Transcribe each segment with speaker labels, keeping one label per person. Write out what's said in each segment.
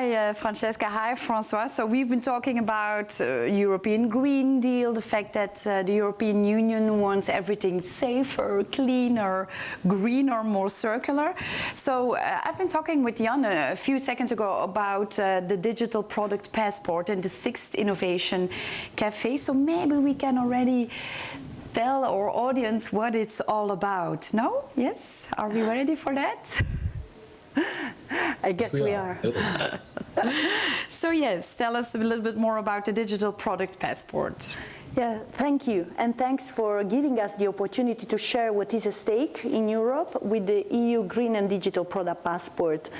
Speaker 1: Hi, Francesca. Hi, Francois. So we've been talking about European Green Deal, the fact that the European Union wants everything safer, cleaner, greener, more circular. So I've been talking with Jan a few seconds ago about the digital product passport and the 6th Innovation Cafe. So maybe we can already tell our audience what it's all about. No? Yes? Are we ready for that? I guess we are. So yes, tell us a little bit more about the digital product passport.
Speaker 2: Yeah, thank you. And thanks for giving us the opportunity to share what is at stake in Europe with the EU Green and Digital Product Passport.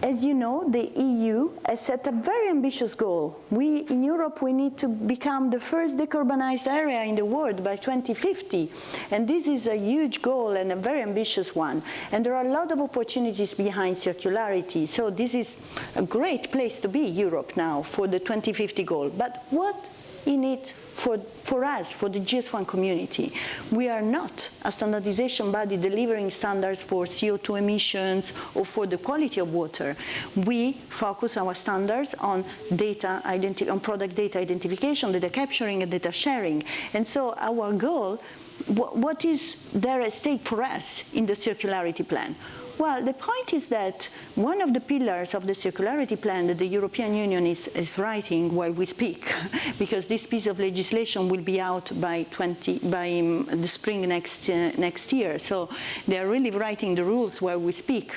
Speaker 2: As you know, the EU has set a very ambitious goal. In Europe, we need to become the first decarbonized area in the world by 2050. And this is a huge goal and a very ambitious one. And there are a lot of opportunities behind circularity. So this is a great place to be, Europe now, for the 2050 goal. But what in it for us, for the GS1 community? We are not a standardization body delivering standards for CO2 emissions or for the quality of water. We focus our standards on product data identification, data capturing, and data sharing. And so our goal, what is there at stake for us in the circularity plan? Well, the point is that one of the pillars of the circularity plan that the European Union is writing while we speak, because this piece of legislation will be out by the spring next year, so they are really writing the rules while we speak.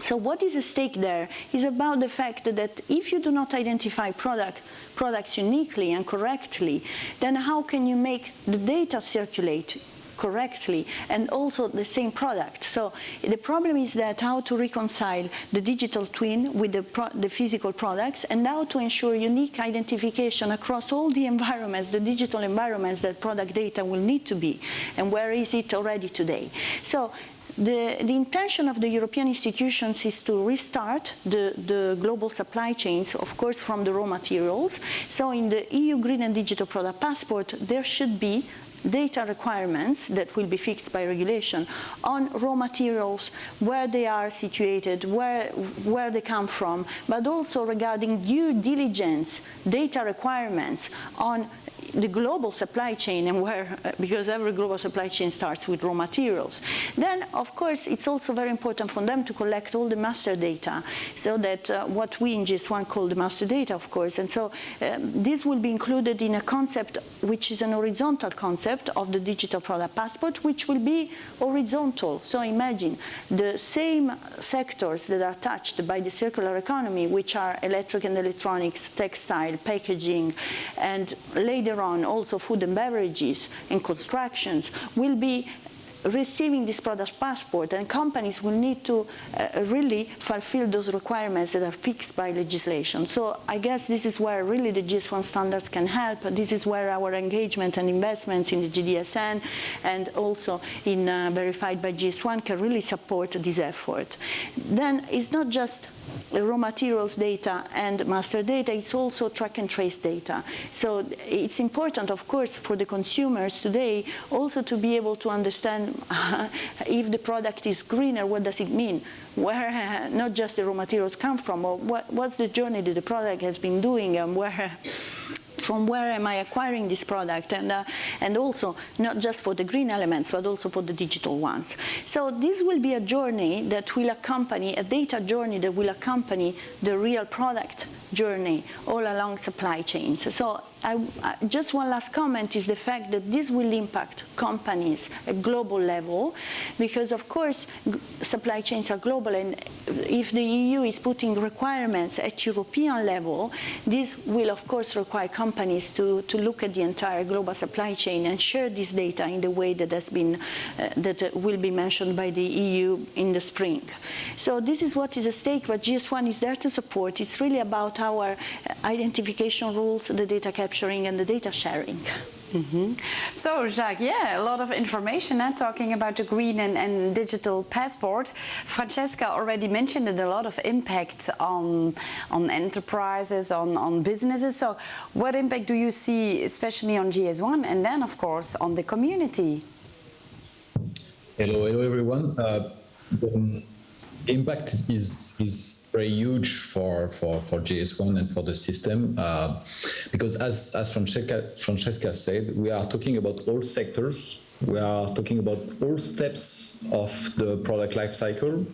Speaker 2: So what is at stake there is about the fact that if you do not identify products uniquely and correctly, then how can you make the data circulate correctly and also the same product? So the problem is that how to reconcile the digital twin with the physical products and how to ensure unique identification across all the environments, the digital environments that product data will need to be, and where is it already today. So the intention of the European institutions is to restart the global supply chains, of course, from the raw materials. So in the EU Green and Digital Product Passport, there should be data requirements that will be fixed by regulation on raw materials, where they are situated, where they come from, but also regarding due diligence data requirements on the global supply chain, and because every global supply chain starts with raw materials. Then, of course, it's also very important for them to collect all the master data, so that what we in GS1 call the master data, of course. And so this will be included in a concept which is an horizontal concept of the digital product passport, which will be horizontal. So imagine the same sectors that are touched by the circular economy, which are electric and electronics, textile, packaging, and later on also food and beverages and constructions, will be receiving this product passport, and companies will need to really fulfill those requirements that are fixed by legislation. So I guess this is where really the GS1 standards can help. This is where our engagement and investments in the GDSN and also in Verified by GS1 can really support this effort. Then it's not just raw materials data and master data, it's also track and trace data. So it's important, of course, for the consumers today also to be able to understand if the product is greener, what does it mean? Where not just the raw materials come from, or what's the journey that the product has been doing, and from where am I acquiring this product, and also not just for the green elements, but also for the digital ones. So this will be a journey that will accompany, a data journey that will accompany the real product journey all along supply chains. So just one last comment is the fact that this will impact companies at global level, because of course supply chains are global, and if the EU is putting requirements at European level, this will of course require companies to look at the entire global supply chain and share this data in the way that has been that will be mentioned by the EU in the spring. So this is what is at stake, but GS1 is there to support. It's really about our identification rules, the data capturing and the data sharing.
Speaker 1: Mm-hmm. So, Jacques, yeah, a lot of information talking about the green and digital passport. Francesca already mentioned it, a lot of impact on enterprises, on businesses. So what impact do you see, especially on GS1 and then, of course, on the community?
Speaker 3: Hello everyone. Impact is very huge for GS1 and for the system because as Francesca said, we are talking about all sectors. We are talking about all steps of the product life cycle.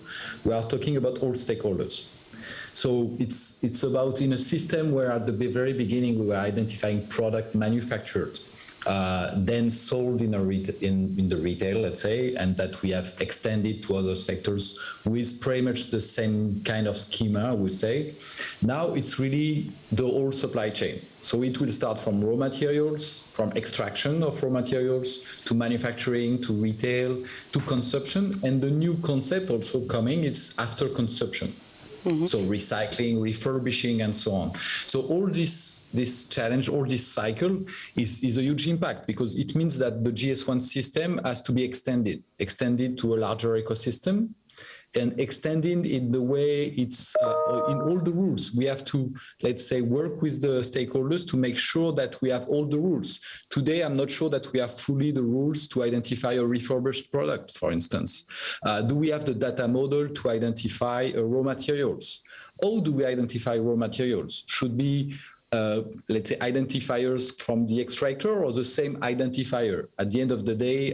Speaker 3: We are talking about all stakeholders. So it's about in a system where at the very beginning we were identifying product manufactured, then sold in the retail, let's say, and that we have extended to other sectors with pretty much the same kind of schema, I would say. Now it's really the whole supply chain. So it will start from raw materials, from extraction of raw materials, to manufacturing, to retail, to consumption. And the new concept also coming is after consumption. Mm-hmm. So recycling, refurbishing, and so on. So all this challenge, all this cycle is a huge impact because it means that the GS1 system has to be extended to a larger ecosystem, and extending in the way it's in all the rules. We have to, let's say, work with the stakeholders to make sure that we have all the rules. Today, I'm not sure that we have fully the rules to identify a refurbished product, for instance. Do we have the data model to identify raw materials? How do we identify raw materials? Should be let's say, identifiers from the extractor or the same identifier? At the end of the day,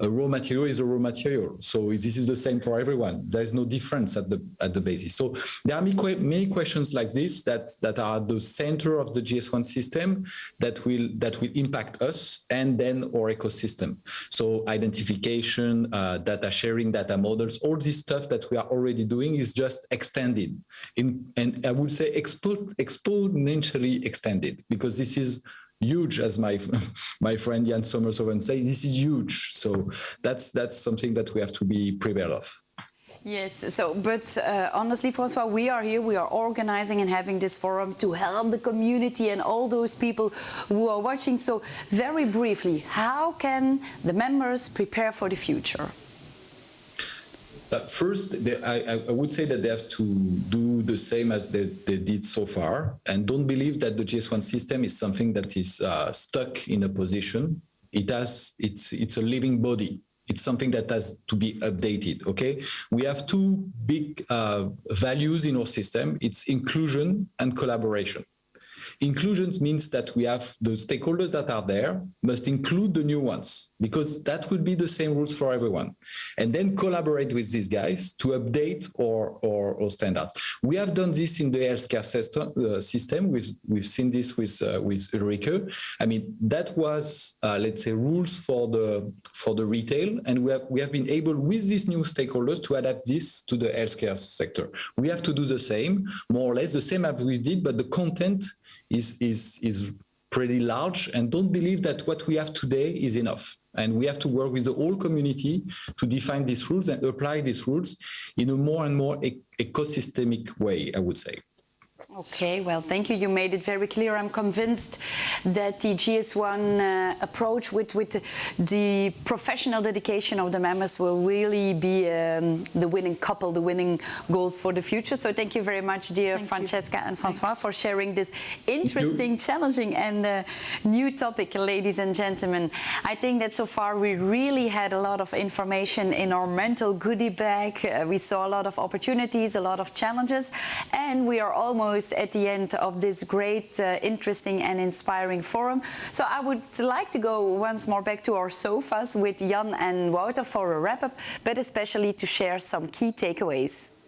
Speaker 3: a raw material is a raw material. So this is the same for everyone. There is no difference at the basis. So there are many questions like this that are at the center of the GS1 system that will impact us and then our ecosystem. So identification, data sharing, data models, all this stuff that we are already doing is just extended and I would say exponentially extended, because this is huge, as my friend Jan Sommersoven says. This is huge, so that's something that we have to be prepared of.
Speaker 1: Yes, so, but honestly, Francois, we are here, we are organizing and having this forum to help the community and all those people who are watching. So very briefly, how can the members prepare for the future?
Speaker 3: First, I would say that they have to do the same as they did so far, and don't believe that the GS1 system is something that is stuck in a position. It's a living body. It's something that has to be updated, okay? We have two big values in our system. It's inclusion and collaboration. Inclusion means that we have the stakeholders that are there must include the new ones, because that will be the same rules for everyone. And then collaborate with these guys to update or standard. We have done this in the healthcare system. We've seen this with Ulrike. I mean, that was, let's say, rules for the retail. And we have been able, with these new stakeholders, to adapt this to the healthcare sector. We have to do the same, more or less the same as we did, but the content is pretty large, and don't believe that what we have today is enough. And we have to work with the whole community to define these rules and apply these rules in a more and more ecosystemic way, I would say.
Speaker 1: Okay, well, thank you. You made it very clear. I'm convinced that the GS1 approach with the professional dedication of the members will really be the winning couple, the winning goals for the future. So thank you very much, dear Francesca and Francois, for sharing this interesting, challenging and new topic, ladies and gentlemen. I think that so far we really had a lot of information in our mental goodie bag. We saw a lot of opportunities, a lot of challenges, and we are almost at the end of this great, interesting and inspiring forum. So I would like to go once more back to our sofas with Jan and Wouter for a wrap-up, but especially to share some key takeaways.